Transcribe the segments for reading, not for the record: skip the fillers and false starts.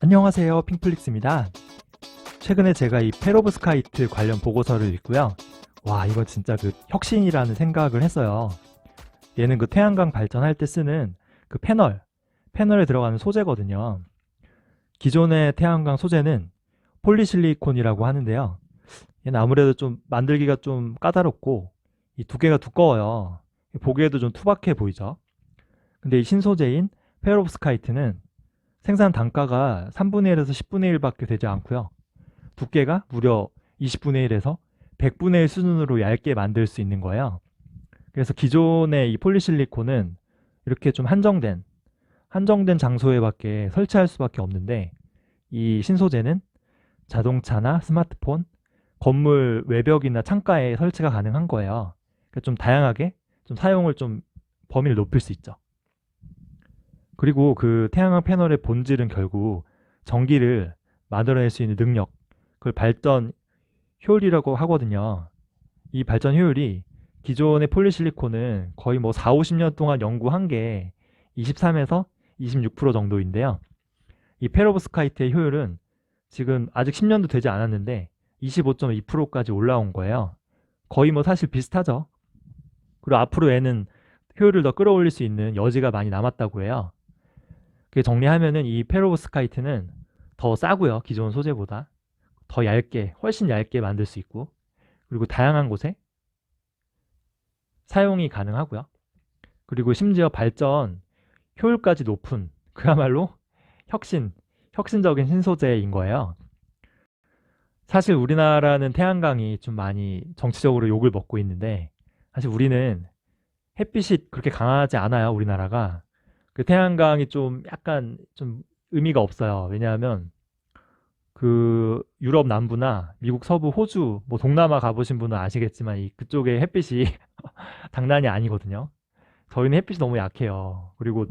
안녕하세요, 핑플릭스입니다. 최근에 제가 이 페로브스카이트 관련 보고서를 읽고요. 와, 이거 진짜 그 혁신이라는 생각을 했어요. 얘는 그 태양광 발전할 때 쓰는 그 패널에 들어가는 소재거든요. 기존의 태양광 소재는 폴리실리콘이라고 하는데요. 얘는 아무래도 좀 만들기가 좀 까다롭고 이 두께가 두꺼워요. 보기에도 좀 투박해 보이죠. 근데 이 신소재인 페로브스카이트는 생산 단가가 3분의 1에서 10분의 1밖에 되지 않고요. 두께가 무려 20분의 1에서 100분의 1 수준으로 얇게 만들 수 있는 거예요. 그래서 기존의 이 폴리실리콘은 이렇게 좀 한정된 장소에밖에 설치할 수밖에 없는데 이 신소재는 자동차나 스마트폰, 건물 외벽이나 창가에 설치가 가능한 거예요. 그러니까 좀 다양하게 좀 사용을 좀 범위를 높일 수 있죠. 그리고 그 태양광 패널의 본질은 결국 전기를 만들어낼 수 있는 능력, 그걸 발전 효율이라고 하거든요. 이 발전 효율이 기존의 폴리실리콘은 거의 뭐 4, 50년 동안 연구한 게 23에서 26% 정도인데요. 이 페로브스카이트의 효율은 지금 아직 10년도 되지 않았는데 25.2%까지 올라온 거예요. 거의 뭐 사실 비슷하죠. 그리고 앞으로 얘는 효율을 더 끌어올릴 수 있는 여지가 많이 남았다고 해요. 그 정리하면은 이 페로브스카이트는 더 싸고요. 기존 소재보다. 더 얇게, 훨씬 얇게 만들 수 있고, 그리고 다양한 곳에 사용이 가능하고요. 그리고 심지어 발전 효율까지 높은 그야말로 혁신적인 신소재인 거예요. 사실 우리나라는 태양광이 좀 많이 정치적으로 욕을 먹고 있는데, 사실 우리는 햇빛이 그렇게 강하지 않아요, 우리나라가. 그 태양광이 좀 약간 좀 의미가 없어요. 왜냐하면 그 유럽 남부나 미국 서부, 호주, 뭐 동남아 가보신 분은 아시겠지만 이 그쪽의 햇빛이 장난이 아니거든요. 저희는 햇빛이 너무 약해요. 그리고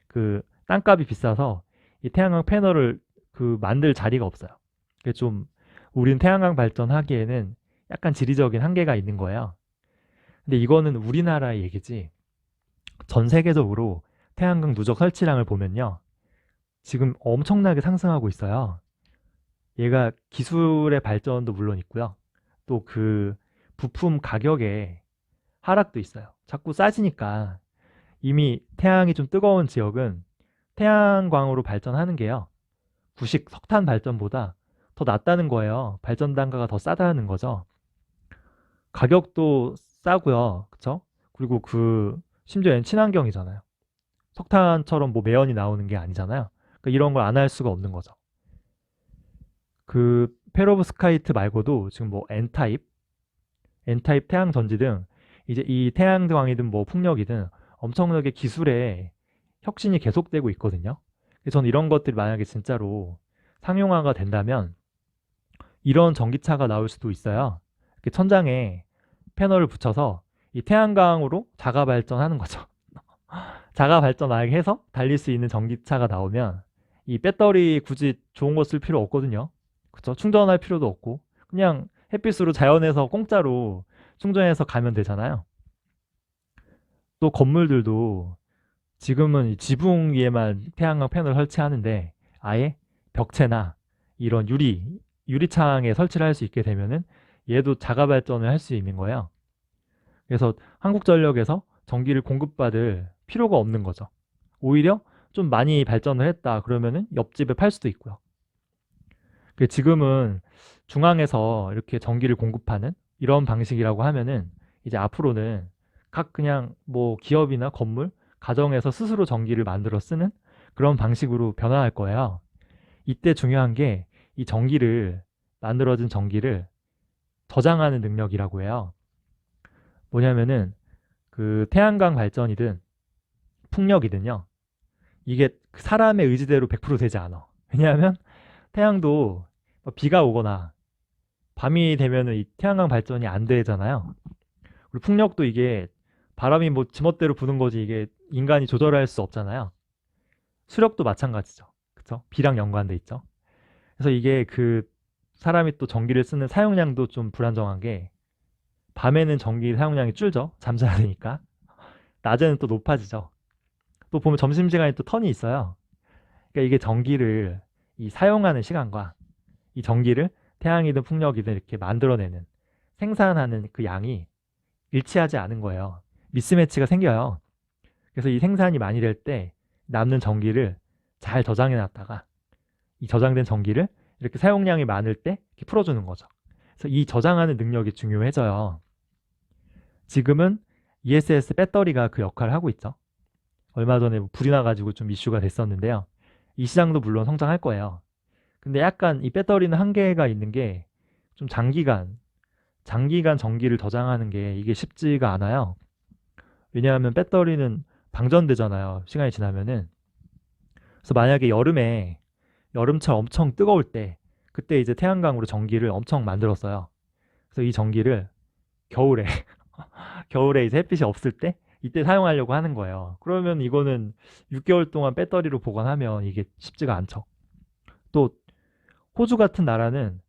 그 땅값이 비싸서 이 태양광 패널을 그 만들 자리가 없어요. 그게 좀 우린 태양광 발전하기에는 약간 지리적인 한계가 있는 거예요. 근데 이거는 우리나라의 얘기지. 전 세계적으로 태양광 누적 설치량을 보면요. 지금 엄청나게 상승하고 있어요. 얘가 기술의 발전도 물론 있고요. 또 그 부품 가격에 하락도 있어요. 자꾸 싸지니까 이미 태양이 좀 뜨거운 지역은 태양광으로 발전하는 게요. 구식 석탄 발전보다 더 낫다는 거예요. 발전 단가가 더 싸다는 거죠. 가격도 싸고요. 그쵸? 그리고 그 심지어 얘는 친환경이잖아요. 석탄처럼 뭐 매연이 나오는 게 아니잖아요. 그러니까 이런 걸 안 할 수가 없는 거죠. 그 페로브스카이트 말고도 지금 뭐 N타입 태양 전지 등 이제 이 태양광이든 뭐 풍력이든 엄청나게 기술의 혁신이 계속되고 있거든요. 그래서 저는 이런 것들이 만약에 진짜로 상용화가 된다면 이런 전기차가 나올 수도 있어요. 이렇게 천장에 패널을 붙여서 이 태양광으로 자가 발전하는 거죠. 자가 발전하게 해서 달릴 수 있는 전기차가 나오면 이 배터리 굳이 좋은 거 쓸 필요 없거든요. 그쵸? 충전할 필요도 없고 그냥 햇빛으로 자연에서 공짜로 충전해서 가면 되잖아요. 또 건물들도 지금은 이 지붕 위에만 태양광 패널 설치하는데 아예 벽체나 이런 유리창에 설치를 할 수 있게 되면은 얘도 자가 발전을 할 수 있는 거예요. 그래서 한국전력에서 전기를 공급받을 필요가 없는 거죠. 오히려 좀 많이 발전을 했다 그러면은 옆집에 팔 수도 있고요. 지금은 중앙에서 이렇게 전기를 공급하는 이런 방식이라고 하면은 이제 앞으로는 각 그냥 뭐 기업이나 건물, 가정에서 스스로 전기를 만들어 쓰는 그런 방식으로 변화할 거예요. 이때 중요한 게 이 만들어진 전기를 저장하는 능력이라고 해요. 뭐냐면은 그 태양광 발전이든 풍력이든요. 이게 사람의 의지대로 100% 되지 않아. 왜냐하면 태양도 비가 오거나 밤이 되면은 이 태양광 발전이 안 되잖아요. 그리고 풍력도 이게 바람이 뭐 지멋대로 부는 거지 이게 인간이 조절할 수 없잖아요. 수력도 마찬가지죠. 그쵸? 비랑 연관돼 있죠. 그래서 이게 그 사람이 또 전기를 쓰는 사용량도 좀 불안정한 게 밤에는 전기 사용량이 줄죠. 잠자야 되니까. 낮에는 또 높아지죠. 또 보면 점심시간에 또 턴이 있어요. 그러니까 이게 전기를 이 사용하는 시간과 이 전기를 태양이든 풍력이든 이렇게 만들어내는 생산하는 그 양이 일치하지 않은 거예요. 미스매치가 생겨요. 그래서 이 생산이 많이 될 때 남는 전기를 잘 저장해 놨다가 이 저장된 전기를 이렇게 사용량이 많을 때 이렇게 풀어주는 거죠. 그래서 이 저장하는 능력이 중요해져요. 지금은 ESS 배터리가 그 역할을 하고 있죠. 얼마 전에 불이 나가지고 좀 이슈가 됐었는데요. 이 시장도 물론 성장할 거예요. 근데 약간 이 배터리는 한계가 있는 게 좀 장기간 전기를 저장하는 게 이게 쉽지가 않아요. 왜냐하면 배터리는 방전되잖아요. 시간이 지나면은. 그래서 만약에 여름철 엄청 뜨거울 때 그때 이제 태양광으로 전기를 엄청 만들었어요. 그래서 이 전기를 겨울에 겨울에 이제 햇빛이 없을 때 이때 사용하려고 하는 거예요. 그러면 이거는 6개월 동안 배터리로 보관하면 이게 쉽지가 않죠. 또 호주 같은 나라는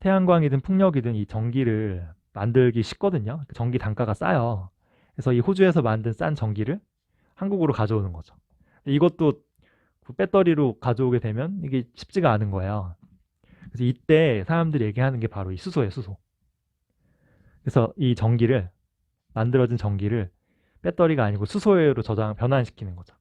태양광이든 풍력이든 이 전기를 만들기 쉽거든요. 전기 단가가 싸요. 그래서 이 호주에서 만든 싼 전기를 한국으로 가져오는 거죠. 이것도 그 배터리로 가져오게 되면 이게 쉽지가 않은 거예요. 그래서 이때 사람들이 얘기하는 게 바로 이 수소예요, 수소. 그래서 이 전기를 만들어진 전기를 배터리가 아니고 수소로 변환시키는 거죠.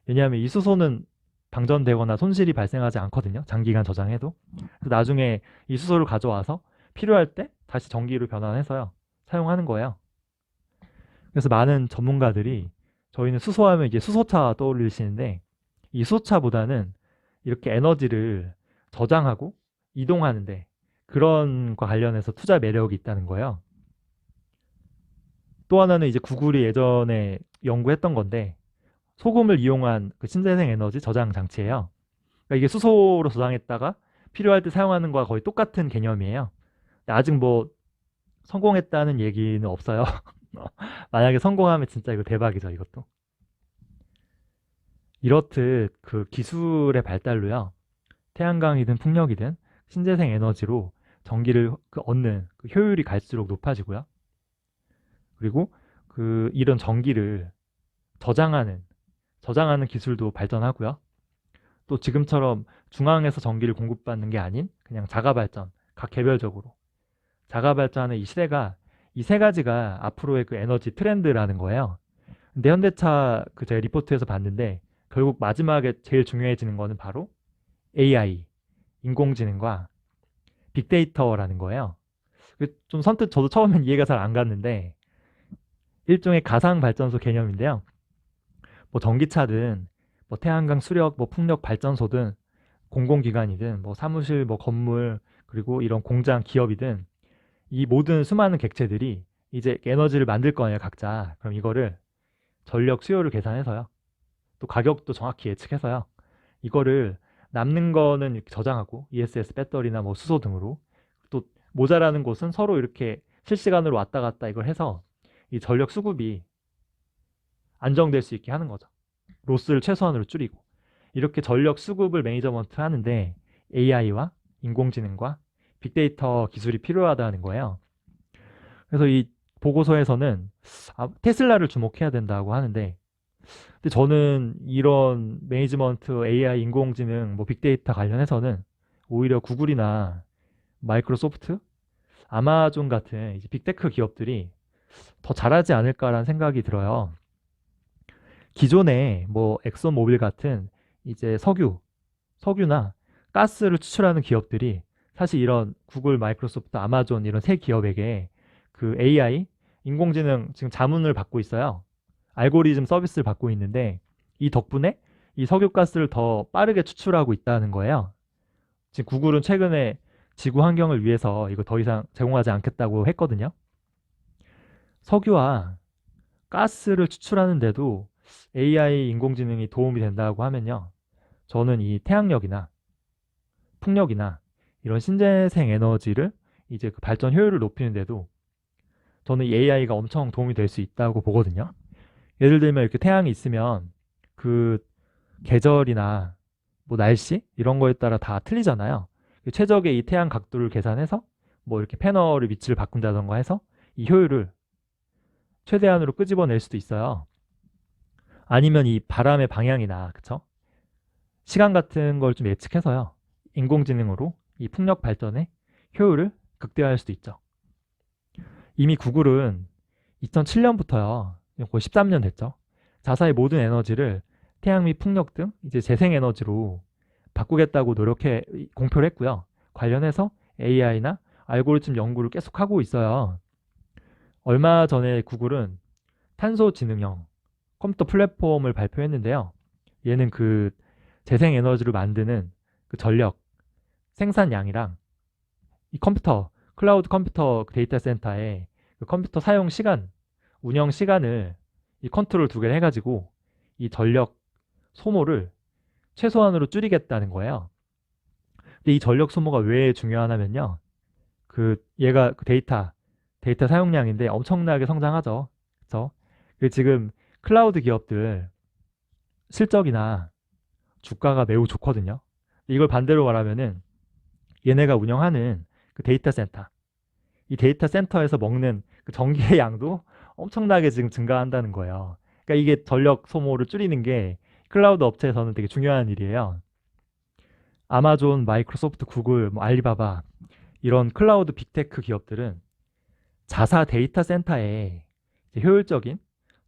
왜냐하면 이 수소는 방전되거나 손실이 발생하지 않거든요. 장기간 저장해도. 그래서 나중에 이 수소를 가져와서 필요할 때 다시 전기로 변환해서요. 사용하는 거예요. 그래서 많은 전문가들이 저희는 수소하면 이게 수소차 떠올리시는데 이 수소차보다는 이렇게 에너지를 저장하고 이동하는데 그런 거 관련해서 투자 매력이 있다는 거예요. 또 하나는 이제 구글이 예전에 연구했던 건데 소금을 이용한 그 신재생 에너지 저장 장치예요. 그러니까 이게 수소로 저장했다가 필요할 때 사용하는 거와 거의 똑같은 개념이에요. 근데 아직 뭐 성공했다는 얘기는 없어요. 만약에 성공하면 진짜 이거 대박이죠, 이것도. 이렇듯 그 기술의 발달로요. 태양광이든 풍력이든 신재생 에너지로 전기를 얻는 그 효율이 갈수록 높아지고요. 그리고 그 이런 전기를 저장하는 기술도 발전하고요. 또 지금처럼 중앙에서 전기를 공급받는 게 아닌 그냥 자가 발전, 각 개별적으로 자가 발전하는 이 시대가 이 세 가지가 앞으로의 그 에너지 트렌드라는 거예요. 근데 현대차 그 제가 리포트에서 봤는데 결국 마지막에 제일 중요해지는 거는 바로 AI, 인공지능과 빅데이터라는 거예요. 좀 선뜻 저도 처음엔 이해가 잘 안 갔는데 일종의 가상 발전소 개념인데요. 뭐 전기차든 뭐 태양광 수력, 뭐 풍력 발전소든 공공기관이든 뭐 사무실, 뭐 건물 그리고 이런 공장, 기업이든 이 모든 수많은 객체들이 이제 에너지를 만들 거예요, 각자. 그럼 이거를 전력 수요를 계산해서요. 또 가격도 정확히 예측해서요. 이거를 남는 거는 이렇게 저장하고 ESS 배터리나 뭐 수소 등으로 또 모자라는 곳은 서로 이렇게 실시간으로 왔다 갔다 이걸 해서 이 전력 수급이 안정될 수 있게 하는 거죠. 로스를 최소한으로 줄이고 이렇게 전력 수급을 매니저먼트 하는데 AI와 인공지능과 빅데이터 기술이 필요하다는 거예요. 그래서 이 보고서에서는 테슬라를 주목해야 된다고 하는데 근데 저는 이런 매니지먼트, AI, 인공지능, 뭐 빅데이터 관련해서는 오히려 구글이나 마이크로소프트, 아마존 같은 이제 빅테크 기업들이 더 잘하지 않을까라는 생각이 들어요. 기존에 뭐 엑소모빌 같은 이제 석유나 가스를 추출하는 기업들이 사실 이런 구글, 마이크로소프트, 아마존 이런 새 기업에게 그 AI, 인공지능 지금 자문을 받고 있어요. 알고리즘 서비스를 받고 있는데 이 덕분에 이 석유가스를 더 빠르게 추출하고 있다는 거예요. 지금 구글은 최근에 지구 환경을 위해서 이거 더 이상 제공하지 않겠다고 했거든요. 석유와 가스를 추출하는데도 AI 인공지능이 도움이 된다고 하면요. 저는 이 태양력이나 풍력이나 이런 신재생 에너지를 이제 그 발전 효율을 높이는데도 저는 이 AI가 엄청 도움이 될 수 있다고 보거든요. 예를 들면 이렇게 태양이 있으면 그 계절이나 뭐 날씨 이런 거에 따라 다 틀리잖아요. 최적의 이 태양 각도를 계산해서 뭐 이렇게 패널의 위치를 바꾼다던가 해서 이 효율을 최대한으로 끄집어낼 수도 있어요. 아니면 이 바람의 방향이나 그쵸? 시간 같은 걸 좀 예측해서요. 인공지능으로 이 풍력 발전의 효율을 극대화할 수도 있죠. 이미 구글은 2007년부터요, 거의 13년 됐죠. 자사의 모든 에너지를 태양 및 풍력 등 이제 재생에너지로 바꾸겠다고 공표를 했고요. 관련해서 AI나 알고리즘 연구를 계속하고 있어요. 얼마 전에 구글은 탄소 지능형 컴퓨터 플랫폼을 발표했는데요. 얘는 그 재생에너지를 만드는 그 전력 생산량이랑 이 클라우드 컴퓨터 데이터 센터의 그 컴퓨터 사용 시간, 운영 시간을 이 컨트롤 두 개를 해가지고 이 전력 소모를 최소한으로 줄이겠다는 거예요. 근데 이 전력 소모가 왜 중요하냐면요. 얘가 그 데이터 사용량인데 엄청나게 성장하죠. 그래서 지금 클라우드 기업들 실적이나 주가가 매우 좋거든요. 이걸 반대로 말하면은 얘네가 운영하는 그 데이터 센터, 이 데이터 센터에서 먹는 그 전기의 양도 엄청나게 지금 증가한다는 거예요. 그러니까 이게 전력 소모를 줄이는 게 클라우드 업체에서는 되게 중요한 일이에요. 아마존, 마이크로소프트, 구글, 뭐 알리바바 이런 클라우드 빅테크 기업들은 자사 데이터 센터에 효율적인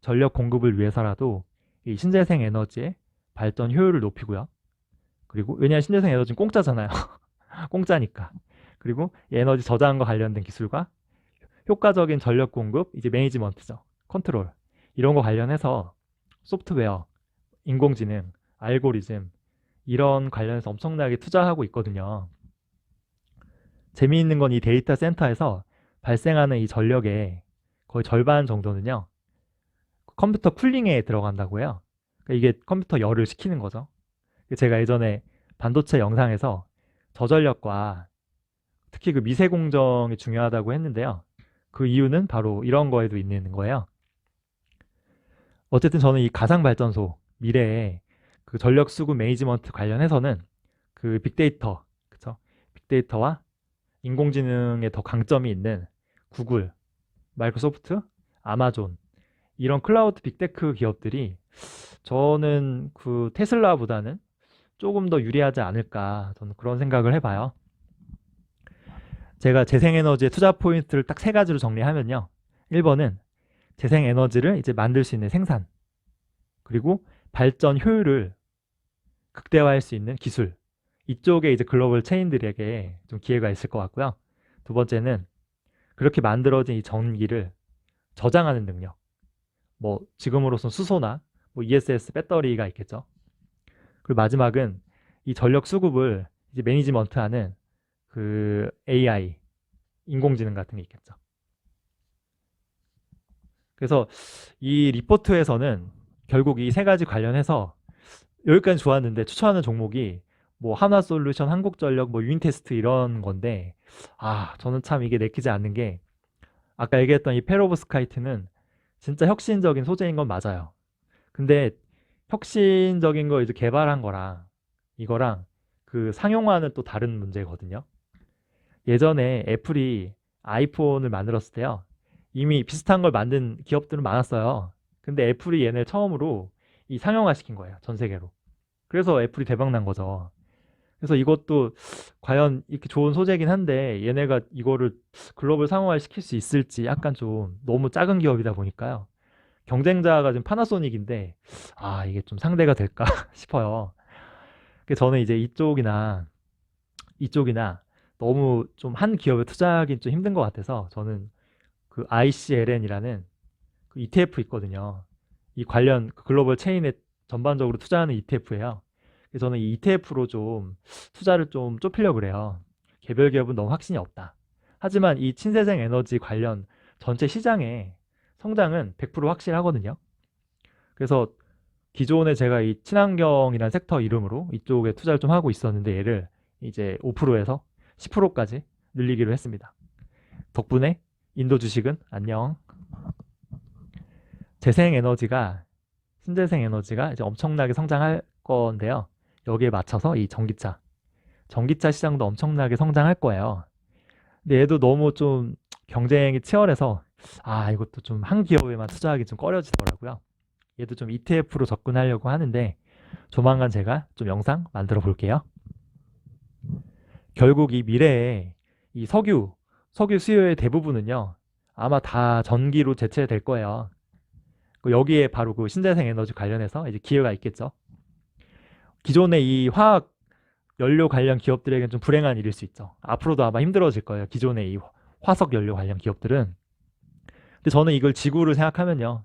전력 공급을 위해서라도 이 신재생 에너지의 발전 효율을 높이고요. 그리고 왜냐하면 신재생 에너지는 공짜잖아요. 공짜니까. 그리고 에너지 저장과 관련된 기술과 효과적인 전력 공급, 이제 매니지먼트죠. 컨트롤. 이런 거 관련해서 소프트웨어, 인공지능, 알고리즘 이런 관련해서 엄청나게 투자하고 있거든요. 재미있는 건 이 데이터 센터에서 발생하는 이 전력의 거의 절반 정도는요. 컴퓨터 쿨링에 들어간다고 해요. 그러니까 이게 컴퓨터 열을 식히는 거죠. 제가 예전에 반도체 영상에서 저전력과 특히 그 미세 공정이 중요하다고 했는데요. 그 이유는 바로 이런 거에도 있는 거예요. 어쨌든 저는 이 가상 발전소 미래에 그 전력 수급 매니지먼트 관련해서는 그 빅데이터, 그쵸? 빅데이터와 인공지능에 더 강점이 있는 구글, 마이크로소프트, 아마존 이런 클라우드 빅테크 기업들이 저는 그 테슬라보다는 조금 더 유리하지 않을까 저는 그런 생각을 해봐요. 제가 재생에너지의 투자 포인트를 딱 세 가지로 정리하면요. 1번은 재생에너지를 이제 만들 수 있는 생산, 그리고 발전 효율을 극대화할 수 있는 기술, 이쪽에 이제 글로벌 체인들에게 좀 기회가 있을 것 같고요. 두 번째는 그렇게 만들어진 이 전기를 저장하는 능력, 뭐 지금으로선 수소나 뭐 ESS 배터리가 있겠죠. 그리고 마지막은 이 전력 수급을 이제 매니지먼트하는 그 AI, 인공지능 같은 게 있겠죠. 그래서 이 리포트에서는 결국 이 세 가지 관련해서 여기까지 좋았는데 추천하는 종목이 뭐 한화솔루션, 한국전력, 뭐 유인테스트 이런 건데 저는 참 이게 내키지 않는 게 아까 얘기했던 이 페로브스카이트는 진짜 혁신적인 소재인 건 맞아요. 근데 혁신적인 거 이제 개발한 거랑 이거랑 그 상용화는 또 다른 문제거든요. 예전에 애플이 아이폰을 만들었을 때요. 이미 비슷한 걸 만든 기업들은 많았어요. 근데 애플이 얘네 처음으로 이 상용화 시킨 거예요. 전 세계로. 그래서 애플이 대박 난 거죠. 그래서 이것도 과연 이렇게 좋은 소재긴 한데 얘네가 이거를 글로벌 상용화 시킬 수 있을지 약간 좀 너무 작은 기업이다 보니까요. 경쟁자가 지금 파나소닉인데 이게 좀 상대가 될까 싶어요. 그래서 저는 이제 이쪽이나 너무 좀 한 기업에 투자하기는 좀 힘든 것 같아서 저는 그 ICLN이라는 그 ETF 있거든요. 이 관련 그 글로벌 체인에 전반적으로 투자하는 ETF예요. 그래서 저는 이 ETF로 좀 투자를 좀 좁히려고 그래요. 개별 기업은 너무 확신이 없다. 하지만 이 친재생 에너지 관련 전체 시장의 성장은 100% 확실하거든요. 그래서 기존에 제가 이 친환경이라는 섹터 이름으로 이쪽에 투자를 좀 하고 있었는데 얘를 이제 5%에서 10%까지 늘리기로 했습니다. 덕분에 인도 주식은 안녕. 신재생 에너지가 이제 엄청나게 성장할 건데요. 여기에 맞춰서 이 전기차 시장도 엄청나게 성장할 거예요. 근데 얘도 너무 좀 경쟁이 치열해서 이것도 좀 한 기업에만 투자하기 좀 꺼려지더라고요. 얘도 좀 ETF로 접근하려고 하는데 조만간 제가 좀 영상 만들어 볼게요. 결국 이 미래에 이 석유 수요의 대부분은요, 아마 다 전기로 대체될 거예요. 여기에 바로 그 신재생 에너지 관련해서 이제 기회가 있겠죠. 기존의 이 화학 연료 관련 기업들에게는 좀 불행한 일일 수 있죠. 앞으로도 아마 힘들어질 거예요. 기존의 이 화석 연료 관련 기업들은. 근데 저는 이걸 지구를 생각하면요,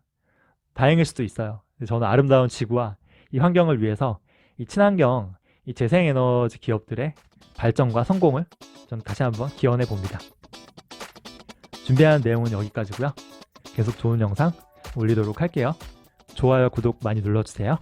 다행일 수도 있어요. 근데 저는 아름다운 지구와 이 환경을 위해서 이 친환경, 이 재생에너지 기업들의 발전과 성공을 저는 다시 한번 기원해 봅니다. 준비한 내용은 여기까지고요. 계속 좋은 영상 올리도록 할게요. 좋아요, 구독 많이 눌러주세요.